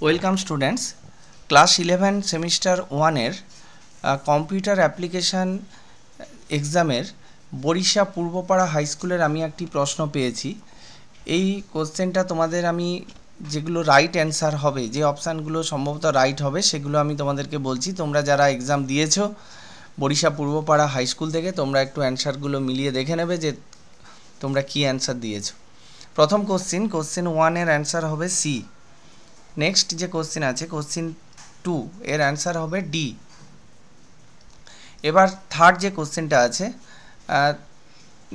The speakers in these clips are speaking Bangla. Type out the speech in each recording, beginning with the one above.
ওয়েলকাম স্টুডেন্টস, ক্লাস 11 সেমিস্টার 1-এর কম্পিউটার অ্যাপ্লিকেশান এক্সামের বরিশা পূর্বপাড়া হাই স্কুলের আমি একটি প্রশ্ন পেয়েছি। এই কোশ্চেনটা তোমাদের আমি যেগুলো রাইট অ্যান্সার হবে, যে অপশানগুলো সম্ভবত রাইট হবে, সেগুলো আমি তোমাদেরকে বলছি। তোমরা যারা এক্সাম দিয়েছো বরিশা পূর্বপাড়া হাই স্কুল থেকে, তোমরা একটু অ্যান্সারগুলো মিলিয়ে দেখে নেবে যে তোমরা কী অ্যান্সার দিয়েছো। প্রথম কোশ্চেন 1-এর অ্যান্সার হবে সি। নেক্সট যে কোশ্চেন আছে কোশ্চেন 2 এর অ্যান্সার হবে ডি। এবার থার্ড যে কোশ্চেনটা আছে,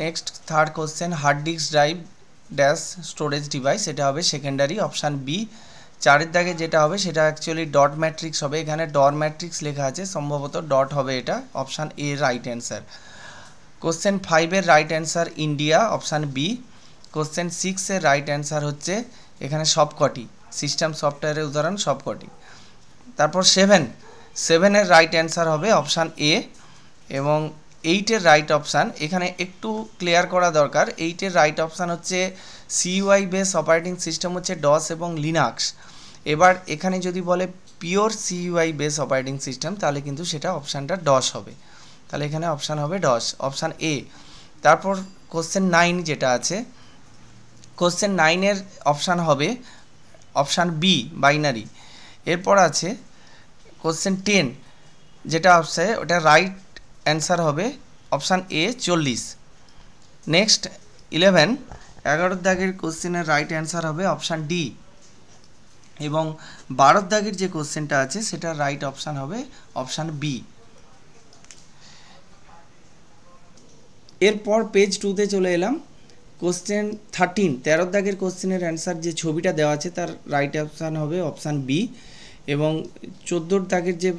next third question, hard disk drive dash storage device, এটা হবে সেকেন্ডারি, অপশান বি। চারের দাগে যেটা হবে সেটা অ্যাকচুয়ালি ডট ম্যাট্রিক্স হবে, এখানে ডট ম্যাট্রিক্স লেখা আছে, সম্ভবত ডট হবে, এটা option A right answer. Question 5-এর right answer India, option B. Question 6-এর রাইট অ্যান্সার হচ্ছে এখানে সবকটি, সিস্টেম সফটওয়্যারের উদাহরণ সবকটি। তারপর 7-এর রাইট অ্যান্সার হবে অপশান এ। এবং 8-এর রাইট অপশান এখানে একটু ক্লিয়ার করা দরকার। 8-এর রাইট অপশান হচ্ছে সিইউআই বেস অপারেটিং সিস্টেম হচ্ছে ডস এবং লিনাক্স। এবার এখানে যদি বলে পিওর সিইউআই বেস অপারেটিং সিস্টেম, তাহলে কিন্তু সেটা অপশানটা ডস হবে, তাহলে এখানে অপশান হবে ডস, অপশান এ। তারপর কোশ্চেন 9 যেটা আছে, কোশ্চেন 9-এর অপশান হবে অপশান বি বাইনারি। এরপর আছে কোশ্চেন 10 যেটা আসছে, ওটা রাইট অ্যান্সার হবে অপশান এ 40। নেক্সট 11 দাগের কোশ্চেনের রাইট অ্যান্সার হবে অপশান ডি। এবং 12 দাগের যে কোশ্চেনটা আছে সেটার রাইট অপশান হবে অপশান বি। এরপর পেজ 2-তে চলে এলাম। কোশ্চেন 13 দাগের কোশ্চেনের অ্যান্সার যে ছবিটা দেওয়া আছে তার রাইট অপশান হবে অপশান বি। এবং 14 দাগের যে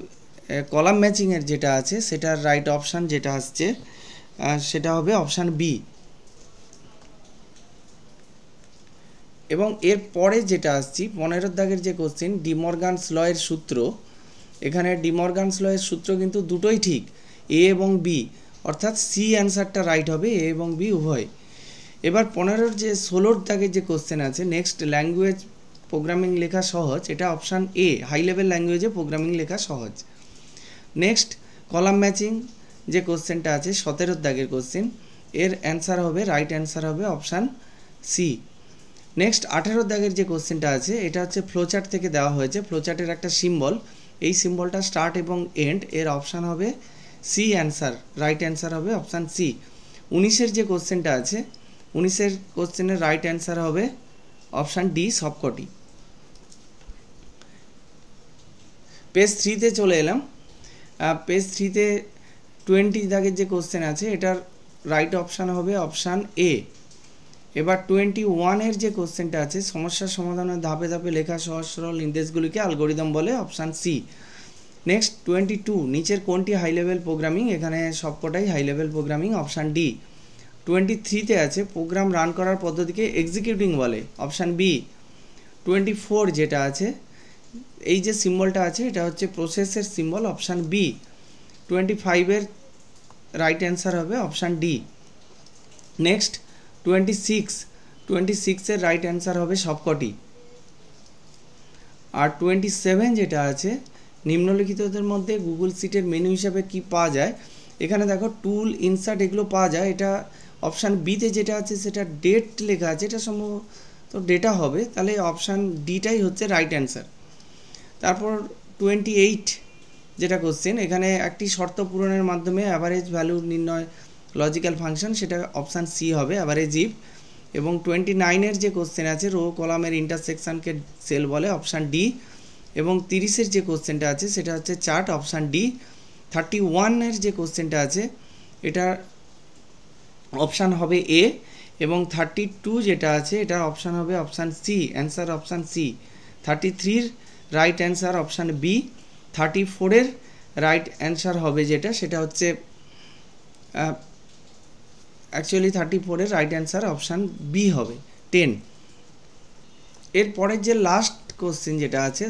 কলাম ম্যাচিংয়ের যেটা আছে সেটার রাইট অপশান যেটা আসছে সেটা হবে অপশান বি। এবং এর পরে যেটা আসছি 15 দাগের যে কোশ্চেন, ডিমর্গানস ল এর সূত্র, এখানে ডিমর্গানস ল এর সূত্র কিন্তু দুটোই ঠিক, এ এবং বি, অর্থাৎ সি অ্যান্সারটা রাইট হবে, এ এবং বি উভয়। এবার 16 দাগের যে কোশ্চেন আছে, নেক্সট ল্যাঙ্গুয়েজ প্রোগ্রামিং লেখা সহজ, এটা অপশান এ, হাই লেভেল ল্যাঙ্গুয়েজে প্রোগ্রামিং লেখা সহজ। নেক্সট কলাম ম্যাচিং যে কোশ্চেনটা আছে 17 দাগের কোশ্চেন, এর অ্যান্সার হবে, রাইট অ্যান্সার হবে অপশান সি। নেক্সট 18 দাগের যে কোশ্চেনটা আছে এটা হচ্ছে ফ্লোচার্ট থেকে দেওয়া হয়েছে, ফ্লোচার্টের একটা সিম্বল, এই সিম্বলটা স্টার্ট এবং এন্ড, এর অপশান হবে সি অ্যান্সার, রাইট অ্যান্সার হবে অপশান সি। 19-এর যে কোশ্চেনটা আছে 19-এর কোশ্চেনের রাইট অ্যান্সার হবে অপশান ডি সবকটি। পেজ 3-তে চলে এলাম। পেজ 3-তে 20 দাগের যে কোশ্চেন আছে এটার রাইট অপশান হবে অপশান এ। এবার 21-এর যে কোশ্চেনটা আছে, সমস্যার সমাধানের ধাপে ধাপে লেখা সহজ সরল নির্দেশগুলিকে অ্যালগরিদম বলে, অপশান সি। নেক্সট 22 নিচের কোনটি হাই লেভেল প্রোগ্রামিং, এখানে সবকটাই high level programming, option D. 23-তে আছে প্রোগ্রাম রান করার পদ্ধতিকে এক্সিকিউটিং বলে, অপশান বি। 24 যেটা আছে, এই যে সিম্বলটা আছে এটা হচ্ছে প্রসেসের সিম্বল, অপশান বি। 25-এর রাইট অ্যান্সার হবে অপশান ডি। নেক্সট 26-এর রাইট অ্যান্সার হবে সবকটি। আর 27 যেটা আছে, নিম্নলিখিতদের মধ্যে গুগল সিটের মেনু হিসাবে কি পাওয়া যায়, এখানে দেখো টুল, ইনসার্ট এগুলো পাওয়া যায়, এটা অপশান বিতে যেটা আছে সেটা ডেট লেখা আছে, এটা সম্ভবত ডেটা হবে, তাহলে অপশান ডিটাই হচ্ছে রাইট অ্যান্সার। তারপর 28 যেটা কোশ্চেন, এখানে একটি শর্ত পূরণের মাধ্যমে অ্যাভারেজ ভ্যালু নির্ণয় লজিক্যাল ফাংশন, সেটা অপশান সি হবে, অ্যাভারেজ ইফ। এবং 29-এর যে কোশ্চেন আছে রো কলামের ইন্টারসেকশনকে সেল বলে, অপশান ডি। এবং 30-এর যে কোশ্চেনটা আছে সেটা হচ্ছে চার্ট, অপশান ডি। 31-এর যে কোশ্চেনটা আছে এটা অপশান হবে এ। এবং 32 যেটা আছে এটার অপশান হবে option C, answer option C. 33-র রাইট অ্যান্সার অপশান বি। 34-এর রাইট অ্যান্সার হবে যেটা, সেটা হচ্ছে অ্যাকচুয়ালি 34-এর রাইট অ্যান্সার অপশান বি হবে 10। এরপরের যে লাস্ট কোশ্চেন যেটা আছে,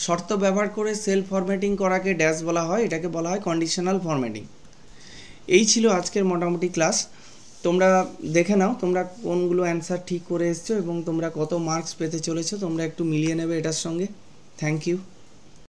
শর্ত ব্যবহার করে সেল ফরম্যাটিং করাকে ড্যাশ বলা হয়, এটাকে বলা হয় কন্ডিশনাল ফরম্যাটিং। এই ছিল আজকের মোটামুটি ক্লাস। তোমরা দেখে নাও তোমরা কোনগুলো অ্যান্সার ঠিক করে এসছো এবং তোমরা কত মার্কস পেতে চলেছো, তোমরা একটু মিলিয়ে নেবে এটার সঙ্গে। Thank you.